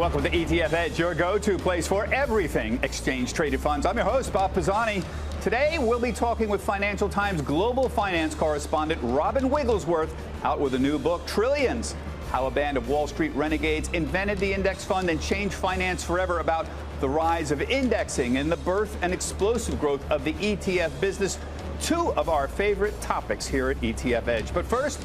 welcome to ETF Edge, your go-to place for everything exchange-traded funds. I'm your host, Bob Pisani. Today, we'll be talking with Financial Times global finance correspondent Robin Wigglesworth, out with a new book, Trillions: How a Band of Wall Street Renegades Invented the Index Fund and Changed Finance Forever, about the rise of indexing and the birth and explosive growth of the ETF business, two of our favorite topics here at ETF Edge. But first,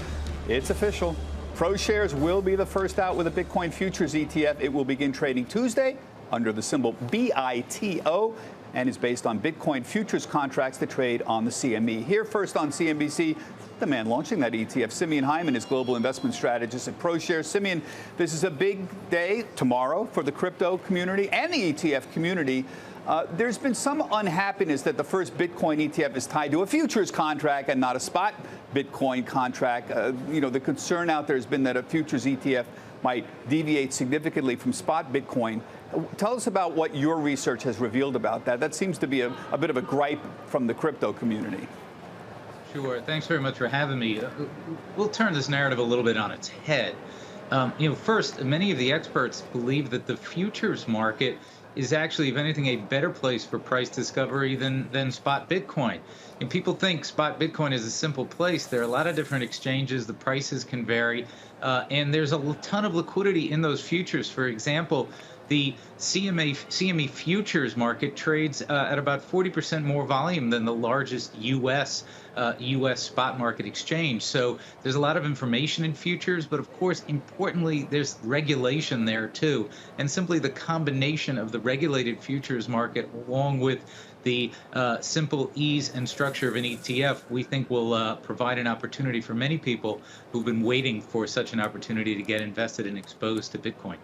it's official. ProShares will be the first out with a Bitcoin futures ETF. It will begin trading Tuesday under the symbol BITO and is based on Bitcoin futures contracts that trade on the CME. Here first on CNBC, the man launching that ETF, Simeon Hyman, is global investment strategist at ProShares. Simeon, this is a big day tomorrow for the crypto community and the ETF community. There's been some unhappiness that the first Bitcoin ETF is tied to a futures contract and not a spot Bitcoin contract. The concern out there has been that a futures ETF might deviate significantly from spot Bitcoin. Tell us about what your research has revealed about that. That seems to be a bit of a gripe from the crypto community. Sure. Thanks very much for having me. We'll turn this narrative a little bit on its head. First, many of the experts believe that the futures market is actually, if anything, a better place for price discovery than spot Bitcoin. And people think spot Bitcoin is a simple place. There are a lot of different exchanges. The prices can vary. And there's a ton of liquidity in those futures. For example, the CME futures market trades at about 40% more volume than the largest U.S. spot market exchange. So there's a lot of information in futures, but of course, importantly, there's regulation there too. And simply the combination of the regulated futures market along with the simple ease and structure of an ETF, we think will provide an opportunity for many people who've been waiting for such an opportunity to get invested and exposed to Bitcoin.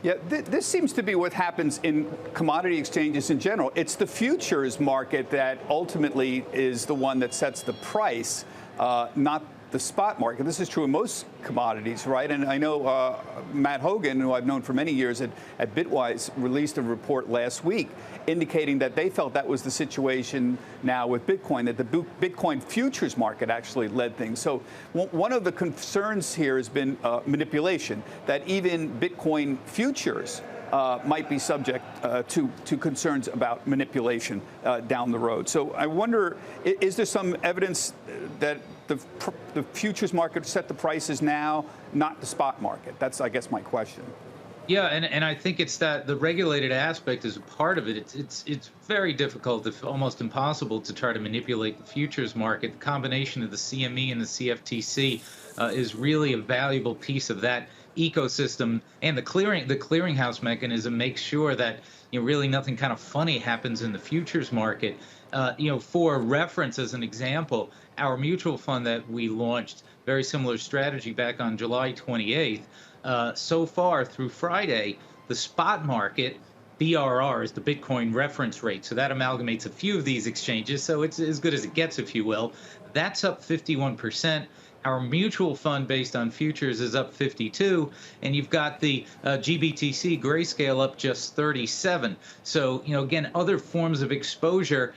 Yeah, this seems to be what happens in commodity exchanges in general. It's the futures market that ultimately is the one that sets the price, not the spot market. This is true in most commodities, right? And I know Matt Hogan, who I've known for many years at Bitwise, released a report last week indicating that they felt that was the situation now with Bitcoin, that the Bitcoin futures market actually led things. So one of the concerns here has been manipulation, that even Bitcoin futures might be subject to concerns about manipulation down the road. So I wonder, is there some evidence that the futures market set the prices now, not the spot market? That's, I guess, my question. Yeah, and I think it's that the regulated aspect is a part of it. It's very difficult, if almost impossible, to try to manipulate the futures market. The combination of the CME and the CFTC is really a valuable piece of that ecosystem, and the clearinghouse mechanism makes sure that really nothing kind of funny happens in the futures market. For reference, as an example, our mutual fund that we launched, very similar strategy back on July 28th. So far through Friday, the spot market, BRR, is the Bitcoin reference rate. So that amalgamates a few of these exchanges. So it's as good as it gets, if you will. That's up 51%. Our mutual fund based on futures is up 52, and you've got the GBTC grayscale up just 37. So, again, other forms of exposure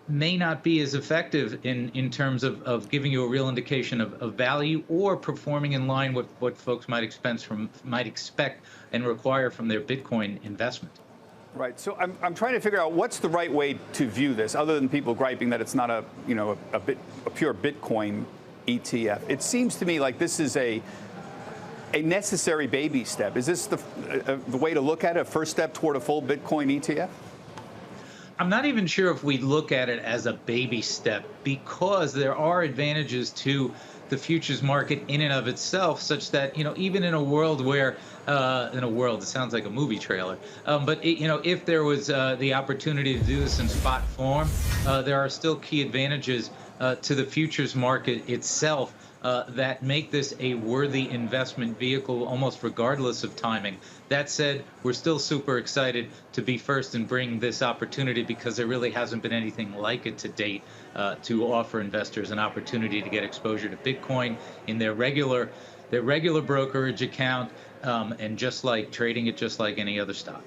may not be as effective in terms of giving you a real indication of value or performing in line with what folks might expect and require from their Bitcoin investment. Right. So I'm trying to figure out what's the right way to view this, other than people griping that it's not a pure Bitcoin ETF. It seems to me like this is a necessary baby step. Is this the way to look at it, a first step toward a full Bitcoin ETF? I'm not even sure if we look at it as a baby step, because there are advantages to the futures market in and of itself, such that, even in a world where, it sounds like a movie trailer, but if there was the opportunity to do this in spot form, there are still key advantages to the futures market itself that make this a worthy investment vehicle almost regardless of timing. That said, we're still super excited to be first and bring this opportunity, because there really hasn't been anything like it to date to offer investors an opportunity to get exposure to Bitcoin in their regular brokerage account and trading it just like any other stock.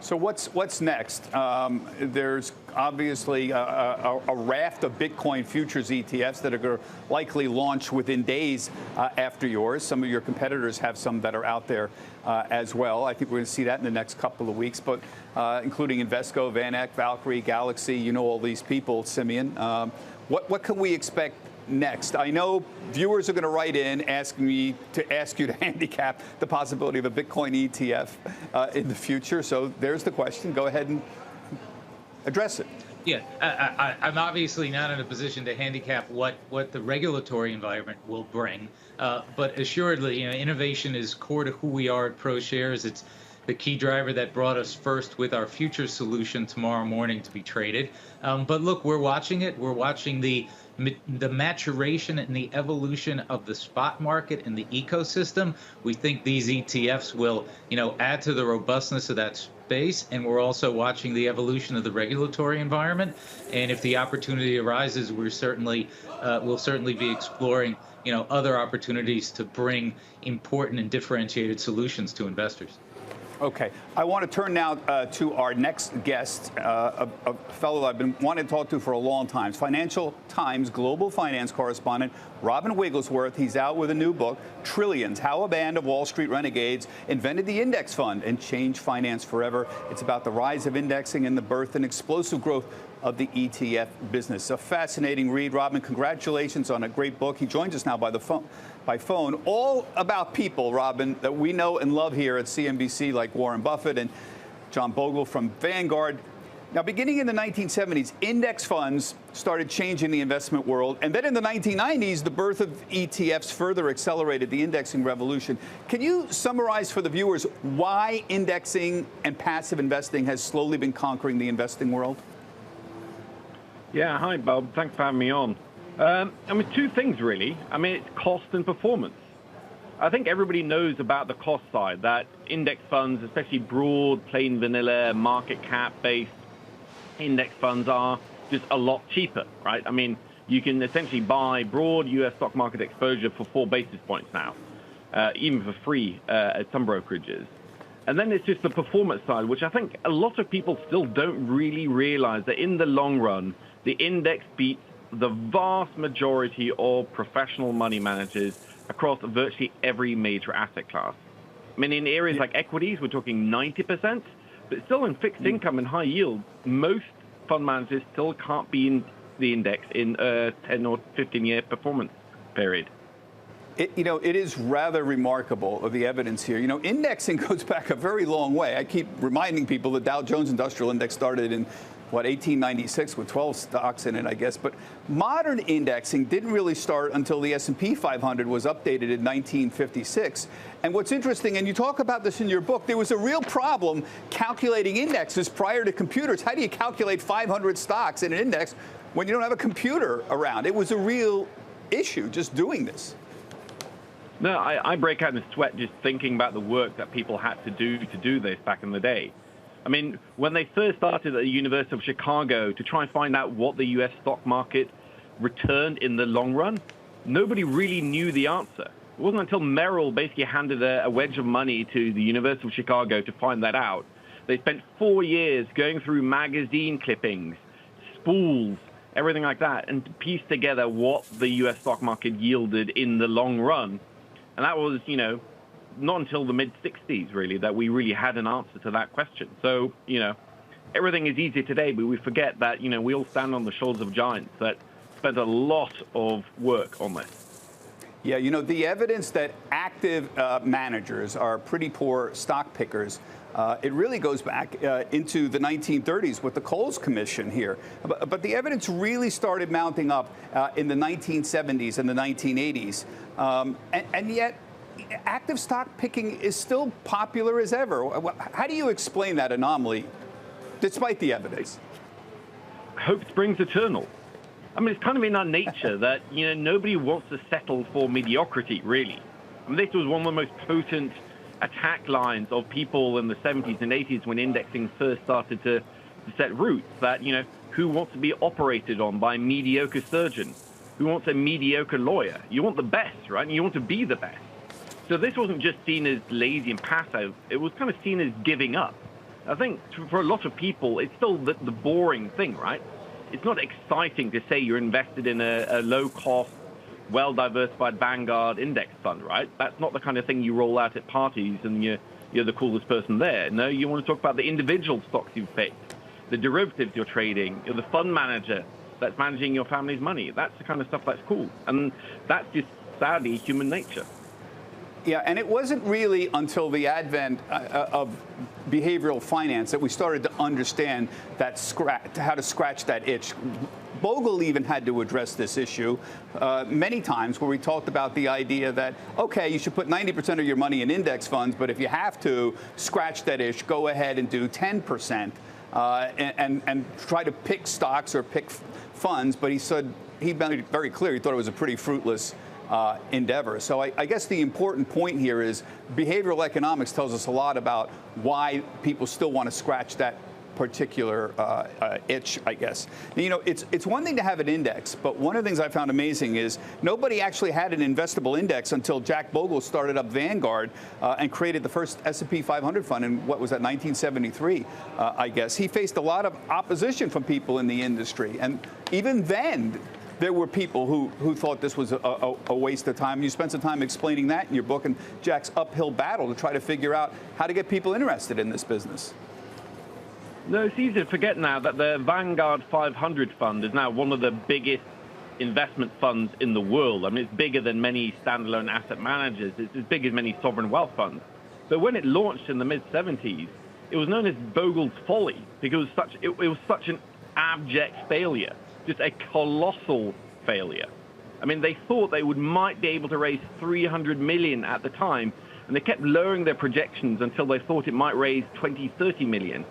So what's next? There's obviously a raft of Bitcoin futures ETFs that are going to likely launch within days after yours. Some of your competitors have some that are out there as well. I think we're going to see that in the next couple of weeks, but including Invesco, VanEck, Valkyrie, Galaxy, you know all these people, Simeon. What can we expect next? I know viewers are going to write in asking me to ask you to handicap the possibility of a Bitcoin ETF in the future. So there's the question. Go ahead and address it. Yeah, I'm obviously not in a position to handicap what the regulatory environment will bring, but assuredly, innovation is core to who we are at ProShares. It's the key driver that brought us first with our future solution tomorrow morning to be traded. But look, we're watching it. We're watching the maturation and the evolution of the spot market and the ecosystem. We think these ETFs will, add to the robustness of that space, and we're also watching the evolution of the regulatory environment. And if the opportunity arises, we'll certainly be exploring, other opportunities to bring important and differentiated solutions to investors. Okay. I want to turn now to our next guest, a fellow I've been wanting to talk to for a long time, Financial Times global finance correspondent Robin Wigglesworth. He's out with a new book, Trillions, How a Band of Wall Street Renegades Invented the Index Fund and Changed Finance Forever. It's about the rise of indexing and the birth and explosive growth of the ETF business. A fascinating read. Robin, congratulations on a great book. He joins us now by phone, all about people, Robin, that we know and love here at CNBC, like Warren Buffett and John Bogle from Vanguard. Now, beginning in the 1970s, index funds started changing the investment world. And then in the 1990s, the birth of ETFs further accelerated the indexing revolution. Can you summarize for the viewers why indexing and passive investing has slowly been conquering the investing world? Yeah, hi, Bob. Thanks for having me on. Two things, really. It's cost and performance. I think everybody knows about the cost side, that index funds, especially broad, plain vanilla, market cap-based index funds are just a lot cheaper, right? You can essentially buy broad U.S. stock market exposure for 4 basis points now, even for free at some brokerages. And then it's just the performance side, which I think a lot of people still don't really realize that in the long run, the index beats the vast majority of professional money managers across virtually every major asset class. In areas like equities, we're talking 90%, but still in fixed income and high yield, most fund managers still can't be in the index in a 10 or 15-year performance period. It is rather remarkable of the evidence here. Indexing goes back a very long way. I keep reminding people the Dow Jones Industrial Index started in 1896 with 12 stocks in it, I guess. But modern indexing didn't really start until the S&P 500 was updated in 1956. And what's interesting, and you talk about this in your book, there was a real problem calculating indexes prior to computers. How do you calculate 500 stocks in an index when you don't have a computer around? It was a real issue just doing this. No, I break out in sweat just thinking about the work that people had to do this back in the day. When they first started at the University of Chicago to try and find out what the U.S. stock market returned in the long run, nobody really knew the answer. It wasn't until Merrill basically handed a wedge of money to the University of Chicago to find that out. They spent 4 years going through magazine clippings, spools, everything like that, and pieced together what the U.S. stock market yielded in the long run. And that was, not until the mid-60s, really, that we really had an answer to that question. So, everything is easy today, but we forget that, we all stand on the shoulders of giants that spent a lot of work on this. Yeah, the evidence that active managers are pretty poor stock pickers, it really goes back into the 1930s with the Coles Commission here. But the evidence really started mounting up in the 1970s and the 1980s. And yet, active stock picking is still popular as ever. How do you explain that anomaly, despite the evidence? Hope springs eternal. It's kind of in our nature that, nobody wants to settle for mediocrity, really. This was one of the most potent attack lines of people in the 70s and 80s when indexing first started to set roots, that, who wants to be operated on by a mediocre surgeon? Who wants a mediocre lawyer? You want the best, right? And you want to be the best. So this wasn't just seen as lazy and passive. It was kind of seen as giving up. I think for a lot of people, it's still the boring thing, right? It's not exciting to say you're invested in a low-cost, well-diversified Vanguard index fund, right? That's not the kind of thing you roll out at parties and you're the coolest person there. No, you want to talk about the individual stocks you've picked, the derivatives you're trading, you're the fund manager that's managing your family's money. That's the kind of stuff that's cool. And that's just, sadly, human nature. Yeah, and it wasn't really until the advent of behavioral finance that we started to understand that how to scratch that itch. Bogle even had to address this issue many times, where we talked about the idea that, okay, you should put 90% of your money in index funds, but if you have to scratch that itch, go ahead and do 10% and try to pick stocks or pick funds. But he said, he made it very clear, he thought it was a pretty fruitless endeavor. So I guess the important point here is behavioral economics tells us a lot about why people still want to scratch that particular itch, I guess. You know, it's one thing to have an index, but one of the things I found amazing is nobody actually had an investable index until Jack Bogle started up Vanguard and created the first S&P 500 fund in, what was that, 1973, I guess. He faced a lot of opposition from people in the industry, and even then, there were people who thought this was a waste of time. You spent some time explaining that in your book and Jack's uphill battle to try to figure out how to get people interested in this business. No, it's easy to forget now that the Vanguard 500 fund is now one of the biggest investment funds in the world. I mean, it's bigger than many standalone asset managers. It's as big as many sovereign wealth funds. But when it launched in the mid-70s, it was known as Bogles Folly because it was such an abject failure. Just a colossal failure. I mean, they thought they might be able to raise $300 million at the time, and they kept lowering their projections until they thought it might raise $20, $30 million.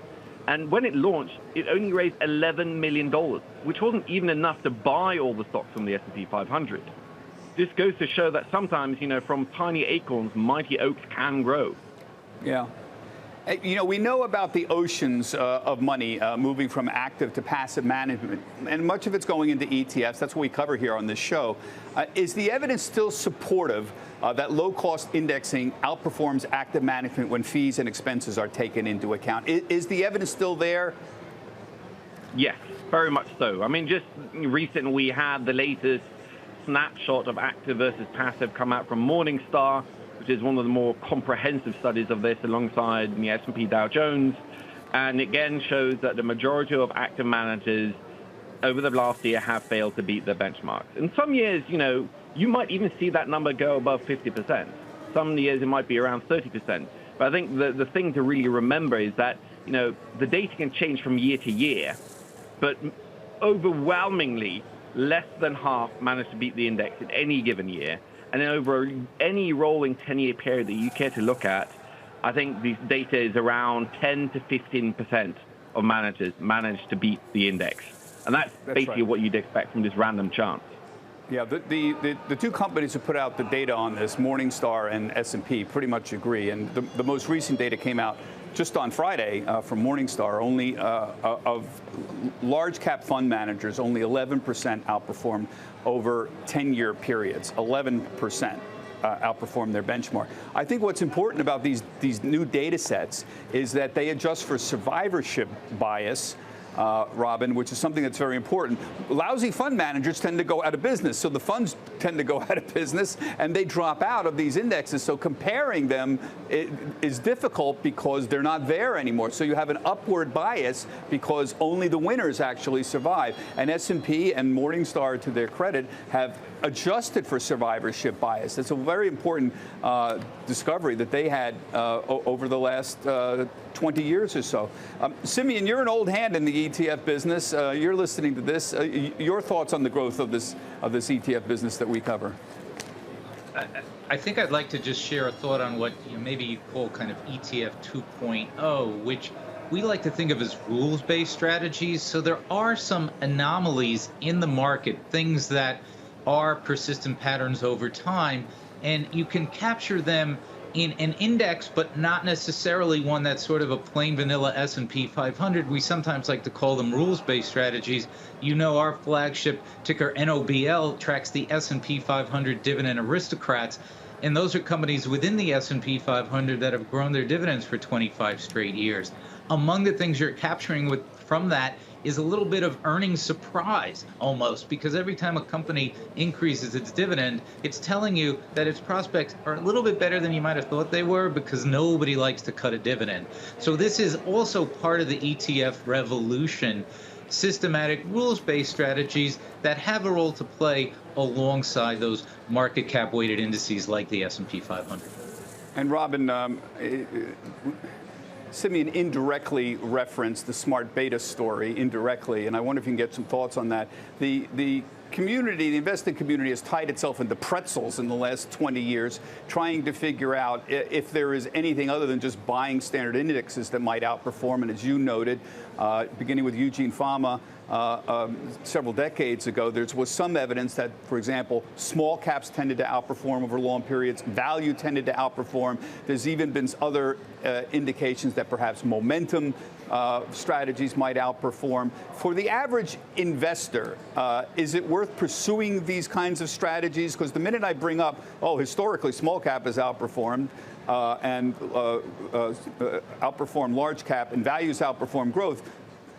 And when it launched, it only raised $11 million, which wasn't even enough to buy all the stocks from the S&P 500. This goes to show that sometimes, you know, from tiny acorns, mighty oaks can grow. Yeah. You know, we know about the oceans of money moving from active to passive management, and much of it's going into ETFs. That's what we cover here on this show. Is the evidence still supportive that low-cost indexing outperforms active management when fees and expenses are taken into account? Is the evidence still there? Yes, very much so. I mean, just recently we had the latest snapshot of active versus passive come out from Morningstar, which is one of the more comprehensive studies of this alongside the S&P Dow Jones. And again shows that the majority of active managers over the last year have failed to beat their benchmarks. In some years, you know, you might even see that number go above 50%. Some years it might be around 30%. But I think the thing to really remember is that, you know, the data can change from year to year, but overwhelmingly less than half manage to beat the index in any given year. And then over any rolling 10-year period that you care to look at, I think the data is around 10 to 15% of managers manage to beat the index. And that's basically right. What you'd expect from this random chance. Yeah, the two companies who put out the data on this, Morningstar and S&P, pretty much agree. And the most recent data came out just on Friday from Morningstar. Only of large cap fund managers, only 11% outperformed over 10-year periods. 11% outperformed their benchmark. I think what's important about these new data sets is that they adjust for survivorship bias, Robin, which is something that's very important. Lousy fund managers tend to go out of business, so the funds tend to go out of business, and they drop out of these indexes. So comparing them is difficult because they're not there anymore. So you have an upward bias because only the winners actually survive. And S&P and Morningstar, to their credit, have adjusted for survivorship bias. It's a very important discovery that they had over the last 20 years or so. Simeon, you're an old hand in the ETF business. You're listening to this. Your thoughts on the growth of this ETF business that we cover? I think I'd like to just share a thought on what maybe you call kind of ETF 2.0, which we like to think of as rules-based strategies. So there are some anomalies in the market, things that are persistent patterns over time, and you can capture them in an index, but not necessarily one that's sort of a plain vanilla S&P 500. We sometimes like to call them rules-based strategies. You know, our flagship ticker NOBL tracks the S&P 500 dividend aristocrats, and those are companies within the S&P 500 that have grown their dividends for 25 straight years. among the things you're capturing from that is a little bit of earnings surprise almost, because every time a company increases its dividend, it's telling you that its prospects are a little bit better than you might have thought they were, because nobody likes to cut a dividend. So this is also part of the ETF revolution, systematic rules-based strategies that have a role to play alongside those market cap weighted indices like the S&P 500. And Robin, Simeon indirectly referenced the smart beta story indirectly, and I wonder if you can get some thoughts on that. The community, the investing community, has tied itself into pretzels in the last 20 years, trying to figure out if there is anything other than just buying standard indexes that might outperform. And as you noted, beginning with Eugene Fama several decades ago, there was some evidence that, for example, small caps tended to outperform over long periods, value tended to outperform. There's even been other indications that perhaps momentum strategies might outperform. For the average investor, is it worth pursuing these kinds of strategies? Because the minute I bring up, oh, historically small cap has outperformed and outperformed large cap and values outperform growth,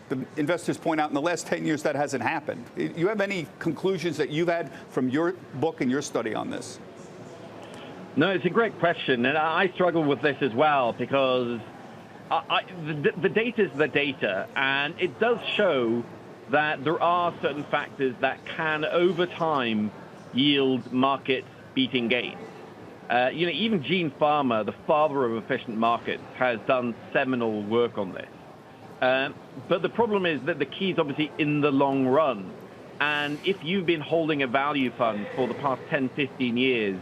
the investors point out in the last 10 years that hasn't happened. You have any conclusions that you've had from your book and your study on this? No, it's a great question, and I struggle with this as well, because the data is the data, and it does show that there are certain factors that can, over time, yield market-beating gains. Even Gene Fama, the father of efficient markets, has done seminal work on this. But the problem is that the key is obviously in the long run. And if you've been holding a value fund for the past 10, 15 years,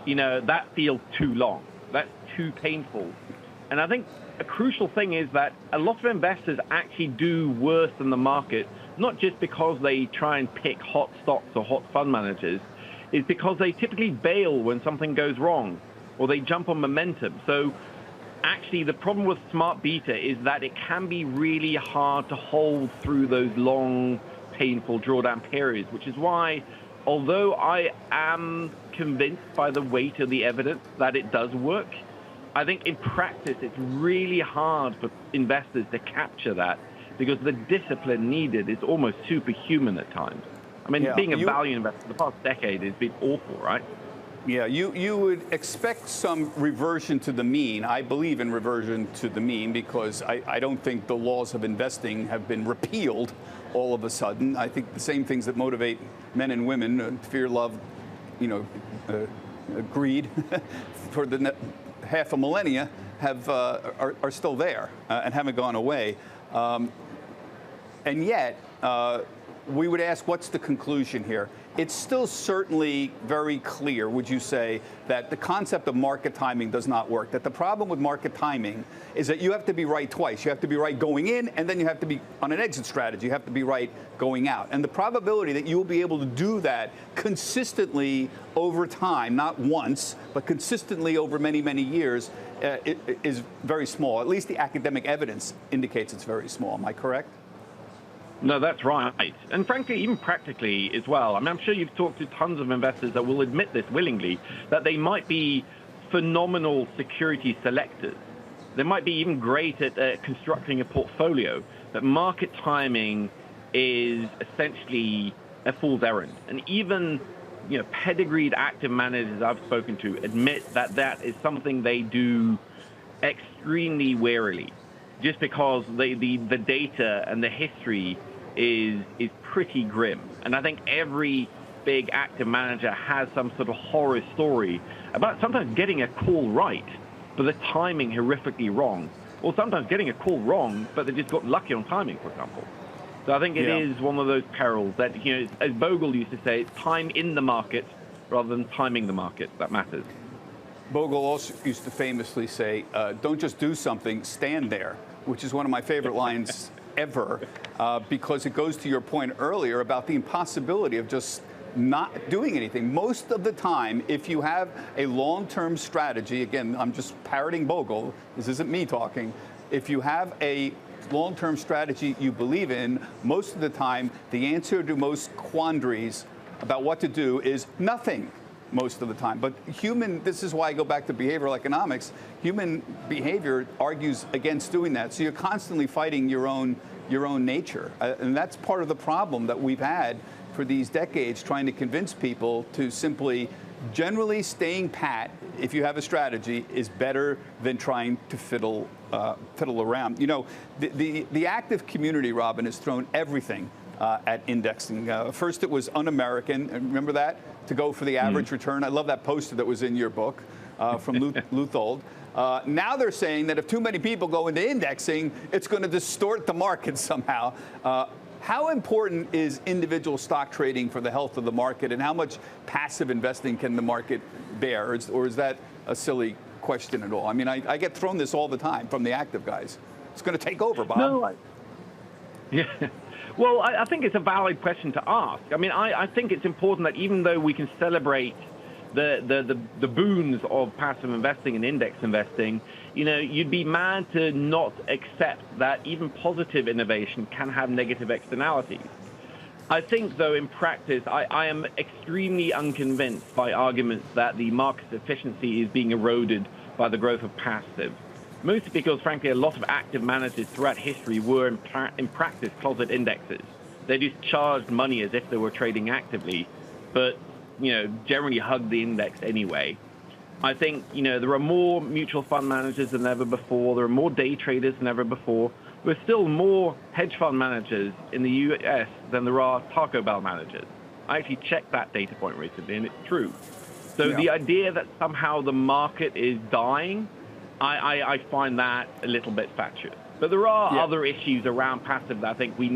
that feels too long. That's too painful. And I think a crucial thing is that a lot of investors actually do worse than the market, not just because they try and pick hot stocks or hot fund managers, is because they typically bail when something goes wrong, or they jump on momentum. So actually, the problem with smart beta is that it can be really hard to hold through those long, painful drawdown periods, which is why, although I am convinced by the weight of the evidence that it does work, I think in practice it's really hard for investors to capture that, because the discipline needed is almost superhuman at times. I mean, being a value investor the past decade has been awful, right? Yeah, you would expect some reversion to the mean. I believe in reversion to the mean, because I don't think the laws of investing have been repealed all of a sudden. I think the same things that motivate men and women, fear, love, greed, for the half a millennia, are still there and haven't gone away. And yet, we would ask, what's the conclusion here? It's still certainly very clear, would you say, that the concept of market timing does not work, that the problem with market timing is that you have to be right twice. You have to be right going in, and then you have to be on an exit strategy. You have to be right going out. And the probability that you will be able to do that consistently over time, not once, but consistently over many, many years, is very small. At least the academic evidence indicates it's very small. Am I correct? No, that's right. And frankly, even practically as well. I mean, I'm sure you've talked to tons of investors that will admit this willingly, that they might be phenomenal security selectors. They might be even great at constructing a portfolio, but market timing is essentially a fool's errand. And even pedigreed active managers I've spoken to admit that that is something they do extremely warily, just because the data and the history is pretty grim. And I think every big active manager has some sort of horror story about sometimes getting a call right, but the timing horrifically wrong, or sometimes getting a call wrong, but they just got lucky on timing, for example. So I think it is one of those perils that, as Bogle used to say, it's time in the market rather than timing the market that matters. Bogle also used to famously say, don't just do something, stand there, which is one of my favorite lines ever, because it goes to your point earlier about the impossibility of just not doing anything. Most of the time, if you have a long-term strategy, again, I'm just parroting Bogle, this isn't me talking, if you have a long-term strategy you believe in, most of the time, the answer to most quandaries about what to do is nothing. most of the time. But this is why I go back to behavioral economics. Human behavior argues against doing that. So you're constantly fighting your own nature. And that's part of the problem that we've had for these decades, trying to convince people to simply, generally staying pat, if you have a strategy, is better than trying to fiddle around. You know, the active community, Robin, has thrown everything at indexing. First, it was un-American. Remember that? To go for the average return. I love that poster that was in your book from Luthold. Now they're saying that if too many people go into indexing, it's going to distort the market somehow. How important is individual stock trading for the health of the market, and how much passive investing can the market bear? Or is that a silly question at all? I mean, I get thrown this all the time from the active guys. It's going to take over, Bob. No, yeah. Well, I think it's a valid question to ask. I mean, I think it's important that even though we can celebrate the boons of passive investing and index investing, you know, you'd be mad to not accept that even positive innovation can have negative externalities. I think, though, in practice, I am extremely unconvinced by arguments that the market's efficiency is being eroded by the growth of passive. Mostly because, frankly, a lot of active managers throughout history were, in practice, closet indexers. They just charged money as if they were trading actively, but, you know, generally hugged the index anyway. I think, you know, there are more mutual fund managers than ever before. There are more day traders than ever before. There are still more hedge fund managers in the U.S. than there are Taco Bell managers. I actually checked that data point recently, and it's true. So the idea that somehow the market is dying, I find that a little bit fatuous. But there are other issues around passive that I think we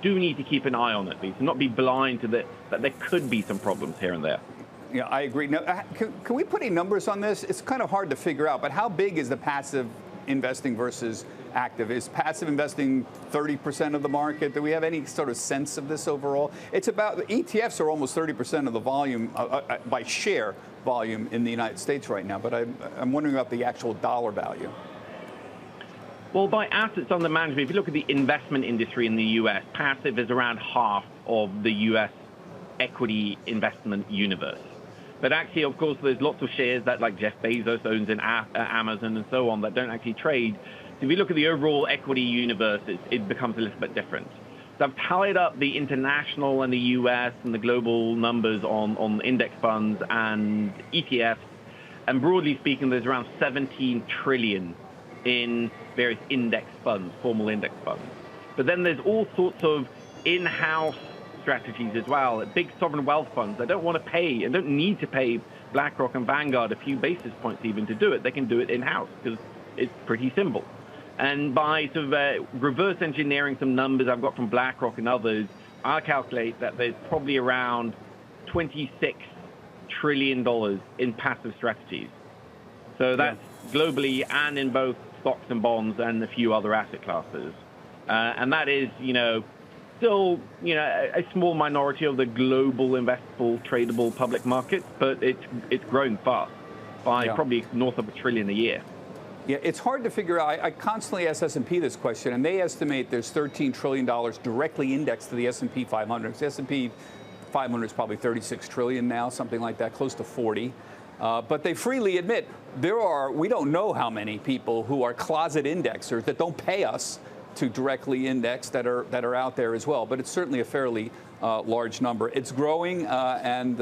do need to keep an eye on, at least, and not be blind to that there could be some problems here and there. Yeah, I agree. Now, can we put any numbers on this? It's kind of hard to figure out, but how big is the passive investing versus active? Is passive investing 30% of the market? Do we have any sort of sense of this overall? It's about, ETFs are almost 30% of the volume by share volume in the United States right now, but I'm wondering about the actual dollar value. Well, by assets under management, if you look at the investment industry in the U.S., passive is around half of the U.S. equity investment universe. But actually, of course, there's lots of shares that, like Jeff Bezos owns in Amazon and so on, that don't actually trade. So if you look at the overall equity universe, it becomes a little bit different. So I've tallied up the international and the U.S. and the global numbers on index funds and ETFs. And broadly speaking, there's around 17 trillion in various index funds, formal index funds. But then there's all sorts of in-house strategies as well, big sovereign wealth funds that don't want to pay and don't need to pay BlackRock and Vanguard a few basis points even to do it. They can do it in-house because it's pretty simple. And by sort of reverse engineering some numbers I've got from BlackRock and others, I calculate that there's probably around $26 trillion in passive strategies. So that's globally and in both stocks and bonds and a few other asset classes. And that is, you know, still, you know, a small minority of the global investable, tradable public markets, but it's growing fast by probably north of $1 trillion a year. Yeah, it's hard to figure out. I constantly ask S&P this question, and they estimate there's $13 trillion directly indexed to the S&P 500. The S&P 500 is probably 36 trillion now, something like that, close to 40. But they freely admit we don't know how many people who are closet indexers that don't pay us to directly index that are out there as well. But it's certainly a fairly large number. It's growing, and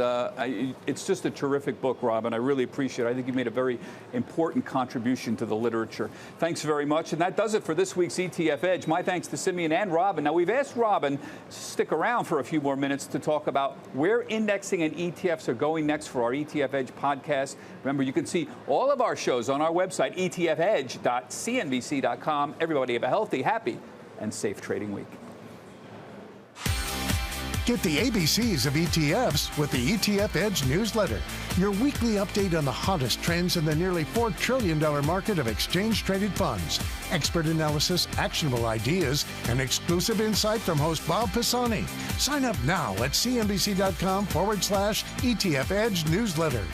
it's just a terrific book, Robin. I really appreciate it. I think you made a very important contribution to the literature. Thanks very much. And that does it for this week's ETF Edge. My thanks to Simeon and Robin. Now, we've asked Robin to stick around for a few more minutes to talk about where indexing and ETFs are going next for our ETF Edge podcast. Remember, you can see all of our shows on our website, etfedge.cnbc.com. Everybody have a healthy, happy, and safe trading week. Get the ABCs of ETFs with the ETF Edge newsletter, your weekly update on the hottest trends in the nearly $4 trillion market of exchange-traded funds, expert analysis, actionable ideas, and exclusive insight from host Bob Pisani. Sign up now at cnbc.com/ETF Edge newsletter.